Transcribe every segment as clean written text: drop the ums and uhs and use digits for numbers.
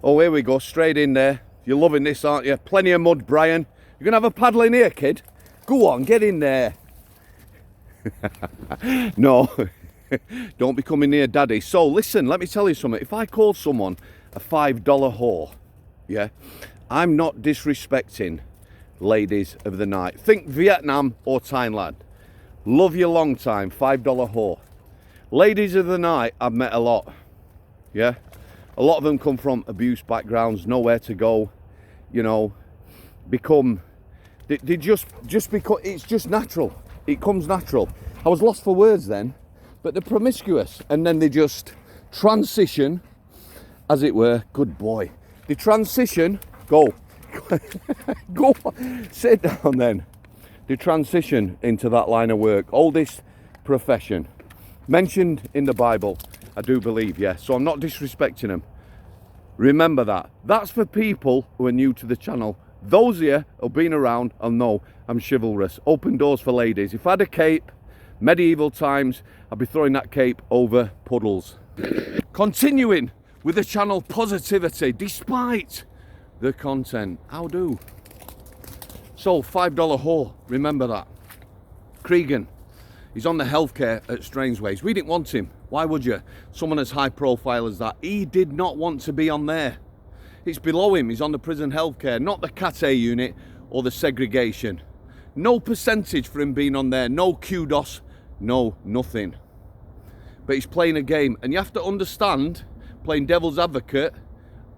Oh, here we go, straight in there. You're loving this, aren't you? Plenty of mud, Brian. You're going to have a paddle in here, kid? Go on, get in there. No, don't be coming near Daddy. So, listen, let me tell you something. If I call someone a $5 whore, yeah, I'm not disrespecting ladies of the night. Think Vietnam or Thailand. Love you long time, $5 whore. Ladies of the night, I've met a lot, yeah? A lot of them come from abuse backgrounds, nowhere to go, you know, they just because it's just natural. It comes natural. I was lost for words then, but they're promiscuous, and then they just transition, as it were. Good boy. They transition, go, go, sit down then. They transition into that line of work. Oldest profession. Mentioned in the Bible, I do believe, yeah. So I'm not disrespecting them. Remember that. That's for people who are new to the channel. Those here who've been around will know I'm chivalrous. Open doors for ladies. If I had a cape, medieval times, I'd be throwing that cape over puddles. Continuing with the channel positivity, despite the content. How do? So, $5 whore, remember that. Cregan, he's on the healthcare at Strangeways. We didn't want him. Why would you? Someone as high profile as that. He did not want to be on there. It's below him. He's on the prison healthcare, not the Cat A unit or the segregation. No percentage for him being on there. No kudos. No nothing. But he's playing a game. And you have to understand, playing devil's advocate,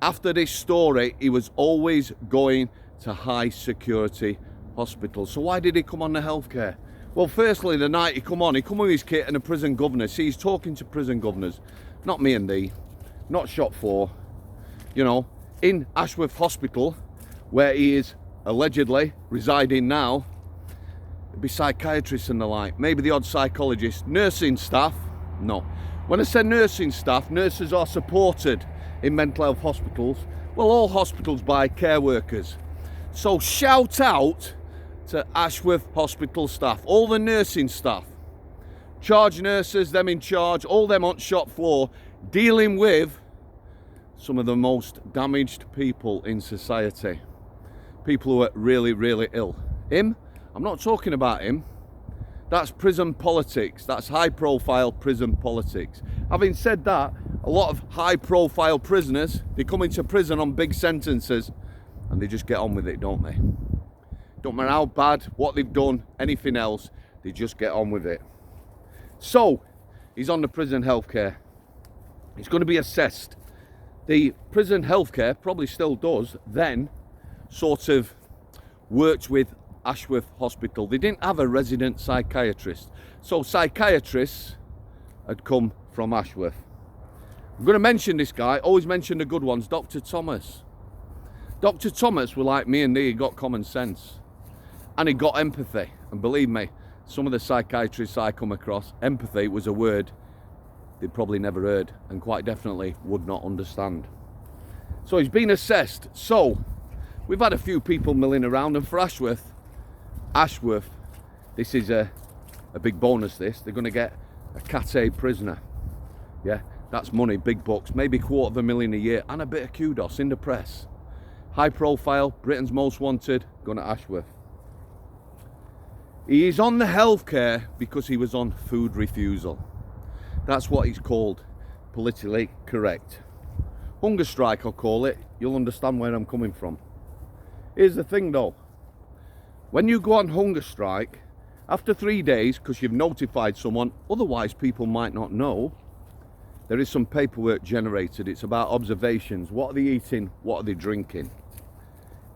after this story, he was always going to high security hospitals. So why did he come on the healthcare? Well, firstly, the night he come with his kit and a prison governor. See, he's talking to prison governors, not me and thee, not shot for, you know, in Ashworth Hospital, where he is allegedly residing now. It'd be psychiatrists and the like, maybe the odd psychologist, nursing staff. No. When I say nursing staff, nurses are supported in mental health hospitals. Well, all hospitals buy care workers. So shout out to Ashworth Hospital staff, all the nursing staff, charge nurses, them in charge, all them on shop floor, dealing with some of the most damaged people in society. People who are really, really ill. Him? I'm not talking about him. That's prison politics. That's high profile prison politics. Having said that, a lot of high profile prisoners, they come into prison on big sentences and they just get on with it, don't they? Don't matter how bad, what they've done, anything else, they just get on with it. So, he's on the prison healthcare. He's going to be assessed. The prison healthcare probably still does, then sort of worked with Ashworth Hospital. They didn't have a resident psychiatrist. So psychiatrists had come from Ashworth. I'm going to mention this guy, always mention the good ones, Dr. Thomas. Dr. Thomas were like me and thee, he got common sense. And he got empathy. And believe me, some of the psychiatrists I come across, empathy was a word they'd probably never heard and quite definitely would not understand. So he's been assessed. So we've had a few people milling around, and for Ashworth, this is a big bonus this. They're going to get a Cat A prisoner. Yeah, that's money, big bucks, maybe $250,000 a year, and a bit of kudos in the press. High profile, Britain's most wanted, going to Ashworth. He is on the healthcare because he was on food refusal. That's what he's called, politically correct. Hunger strike, I'll call it. You'll understand where I'm coming from. Here's the thing though. When you go on hunger strike, after 3 days, because you've notified someone, otherwise people might not know, there is some paperwork generated. It's about observations. What are they eating? What are they drinking?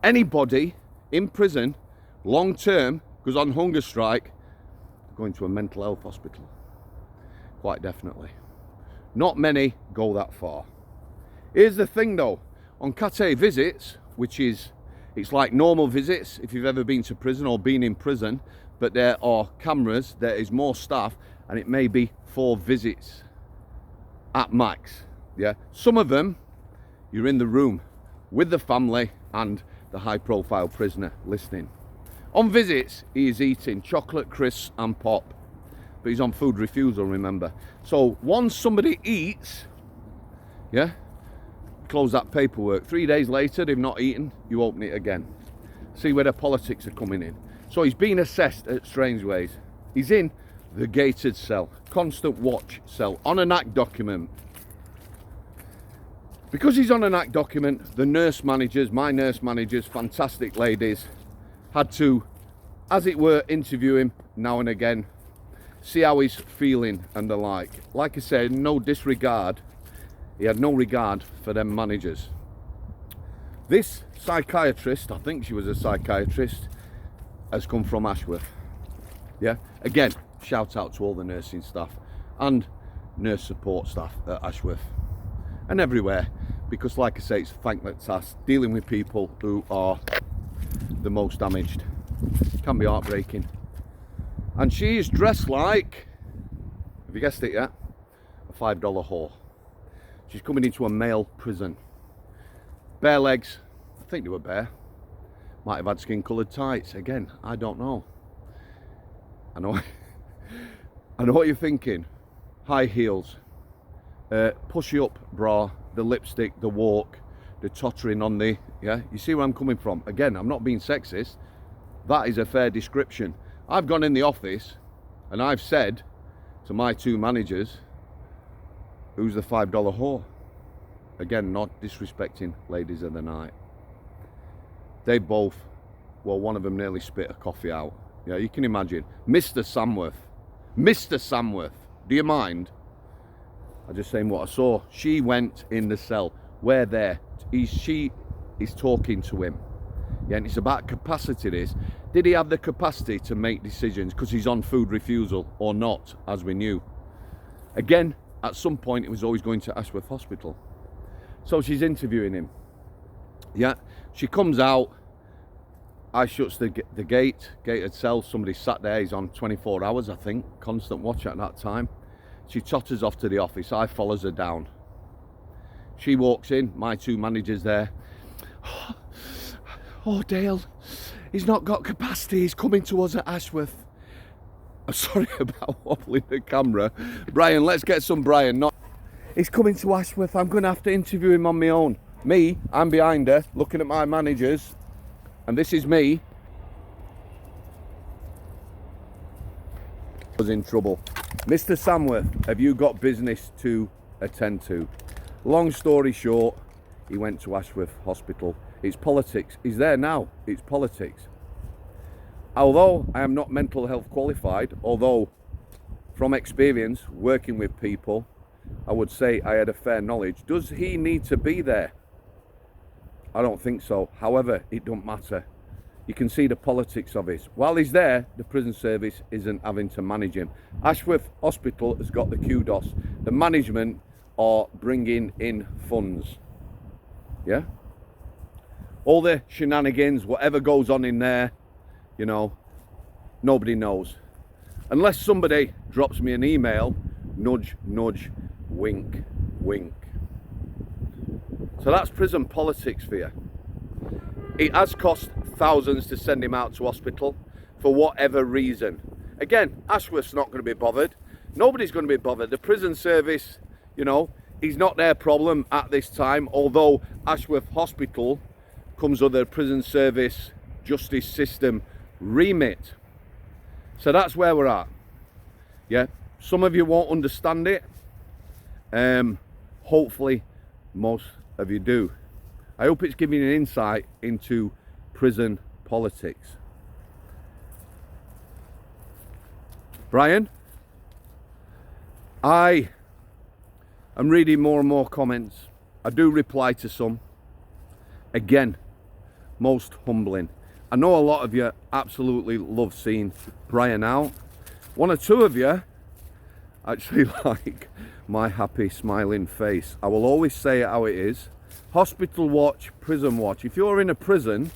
Anybody in prison, long term, goes on hunger strike, going to a mental health hospital. Quite definitely. Not many go that far. Here's the thing though, on Cat A visits, which is, it's like normal visits if you've ever been to prison or been in prison, but there are cameras, there is more staff, and it may be 4 visits at max. Yeah, some of them you're in the room with the family and the high profile prisoner listening. On visits, he is eating chocolate, crisps and pop, but he's on food refusal, remember. So once somebody eats, yeah, close that paperwork. 3 days later, they've not eaten, you open it again. See where the politics are coming in. So he's been assessed at Strangeways. He's in the gated cell, constant watch cell, on an ACT document. Because he's on an ACT document, the nurse managers, my nurse managers, fantastic ladies, had to, as it were, interview him now and again, see how he's feeling and the like. Like I said, no disregard. He had no regard for them managers. This psychiatrist, I think she was a psychiatrist, has come from Ashworth. Yeah, again, shout out to all the nursing staff and nurse support staff at Ashworth and everywhere, because like I say, it's a thankless task dealing with people who are the most damaged. It can be heartbreaking. And she is dressed like, have you guessed it yet? A $5 whore. She's coming into a male prison. Bare legs, I think they were bare. Might have had skin coloured tights, again, I don't know. I know what you're thinking. High heels, pushy up bra, the lipstick, the walk, the tottering on the, yeah, you see where I'm coming from. Again, I'm not being sexist. That is a fair description. I've gone in the office and I've said to my two managers, who's the $5 whore? Again, not disrespecting ladies of the night. They both, well, one of them nearly spit a coffee out. Yeah, you can imagine. Mr. Samworth. Mr. Samworth. Do you mind? I'm just saying what I saw. She went in the cell. We're there. She is talking to him. Yeah, and it's about capacity, this. Did he have the capacity to make decisions because he's on food refusal or not, as we knew? Again, at some point, it was always going to Ashworth Hospital. So she's interviewing him. Yeah, she comes out. I shuts the gated cell. Somebody sat there. He's on 24 hours, I think. Constant watch at that time. She totters off to the office. I follows her down. She walks in. My two managers there. Oh, Dale, he's not got capacity. He's coming to us at Ashworth. I'm sorry about wobbling the camera. Brian, let's get some Brian. Not. He's coming to Ashworth. I'm going to have to interview him on my own. Me, I'm behind her, looking at my managers. And this is me. I was in trouble. Mr. Samworth, have you got business to attend to? Long story short, he went to Ashworth Hospital. It's politics. He's there now. It's politics. Although I am not mental health qualified, although from experience working with people, I would say I had a fair knowledge. Does he need to be there? I don't think so. However, it don't matter. You can see the politics of it. While he's there, the prison service isn't having to manage him. Ashworth Hospital has got the kudos. The management are bringing in funds. Yeah? All the shenanigans, whatever goes on in there, you know, nobody knows. Unless somebody drops me an email, nudge, nudge, wink, wink. So that's prison politics for you. It has cost thousands to send him out to hospital for whatever reason. Again, Ashworth's not going to be bothered. Nobody's going to be bothered. The prison service, you know, is not their problem at this time, although Ashworth Hospital comes under the prison service justice system remit. So that's where we're at. Yeah, some of you won't understand it. Hopefully most of you do. I hope it's giving you an insight into prison politics. Brian, I am reading more and more comments. I do reply to some. Again, most humbling. I know a lot of you absolutely love seeing Brian out. One or two of you actually like my happy smiling face. I will always say it how it is. Hospital watch, prison watch. If you're in a prison,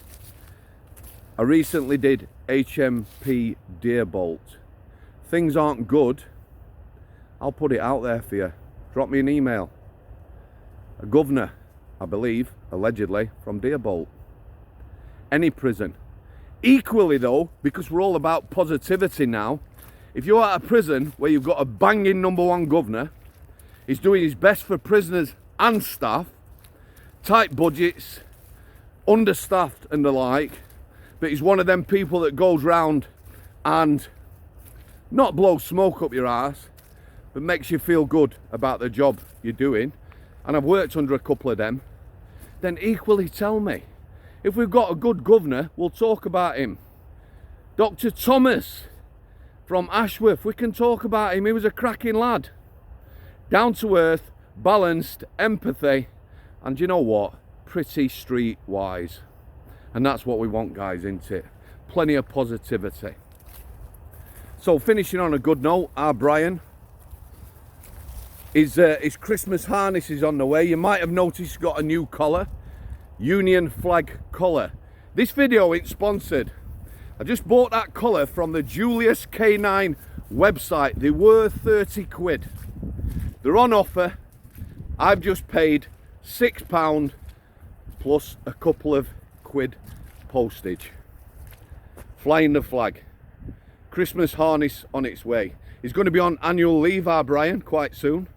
I recently did HMP Deerbolt. Things aren't good. I'll put it out there for you. Drop me an email. A governor, I believe, allegedly, from Deerbolt. Any prison. Equally though, because we're all about positivity now, if you're at a prison where you've got a banging #1 governor, he's doing his best for prisoners and staff, tight budgets, understaffed and the like, but he's one of them people that goes round and not blows smoke up your ass, but makes you feel good about the job you're doing. And I've worked under a couple of them. Then equally tell me, if we've got a good governor, we'll talk about him. Dr. Thomas from Ashworth, we can talk about him. He was a cracking lad. Down to earth, balanced, empathy, and you know what? Pretty street wise. And that's what we want, guys, isn't it? Plenty of positivity. So finishing on a good note, our Brian, his Christmas harness is on the way. You might have noticed he's got a new collar, Union flag collar. This video ain't sponsored. I just bought that collar from the Julius K9 website. They were 30 quid. They're on offer. I've just paid £6 plus a couple of quid postage. Flying the flag. Christmas harness on its way. He's going to be on annual leave, our Brian, quite soon.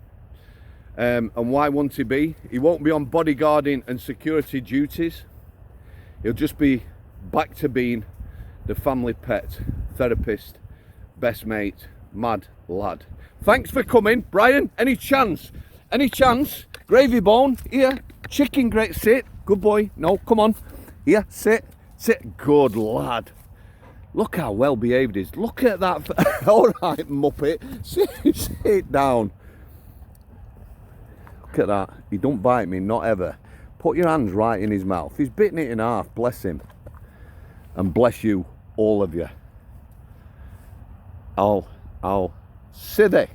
And why won't he be? He won't be on bodyguarding and security duties. He'll just be back to being the family pet, therapist, best mate, mad lad. Thanks for coming, Brian. Any chance? Gravy bone, here, chicken great, sit. Good boy. No, come on. Here, sit. Good lad. Look how well behaved he is. Look at that. All right, muppet. Sit down. Look at that. He don't bite me, not ever. Put your hands right in his mouth. He's bitten it in half. Bless him. And bless you, all of you. I'll sithy.